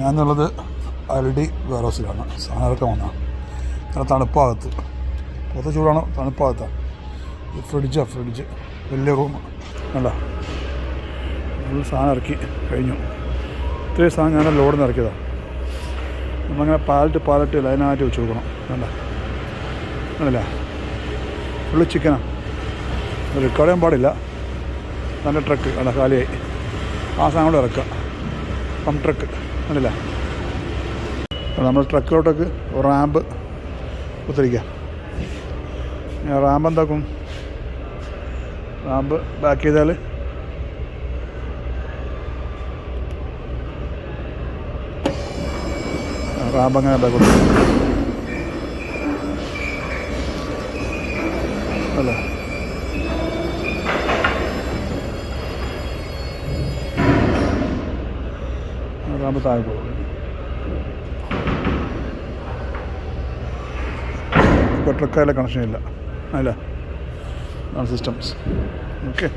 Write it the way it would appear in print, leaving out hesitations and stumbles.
ഞാനുള്ളത് അൽഡി വെയർഹൗസിലാണ്. സാധനം ഇറക്കാൻ വന്നതാണ്. നല്ല തണുപ്പാകത്ത്, പുറത്ത് ചൂടാണ്, തണുപ്പാകത്താണ്. ഫ്രിഡ്ജ് വലിയ റൂം അല്ല. ഫുൾ സാധനം ഇറക്കി കഴിഞ്ഞു. ഇത്രയും സാധനം ഞാൻ ലോഡിൽ നിന്ന് ഇറക്കിയതാണ്. നമ്മളങ്ങനെ പാലറ്റ് ലൈനായിട്ട് വെച്ച് കൊടുക്കണം. അല്ല ഫുള്ള് ചിക്കനാണ്. റെക്കോർഡ് ചെയ്യാൻ പാടില്ല. നല്ല ട്രക്ക് അല്ല, കാലിയായി. ആ സാധനം കൂടെ ഇറക്കുക. പമ്പ് ട്രക്ക് അല്ല, നമ്മൾ ട്രക്കിലോട്ടേക്ക് റാമ്പ് കുത്തിരിക്കുക. റാമ്പ് എന്താക്കും, റാമ്പ് ബാക്ക് ചെയ്താൽ റാമ്പ് അങ്ങനെ ബാക്കോട്ട് അല്ല. റാമ്പ് താഴെ പോകും. ഇപ്പോൾ ട്രക്കായാലും കണക്ഷൻ ഇല്ല അല്ല, സിസ്റ്റംസ് ഓക്കെ.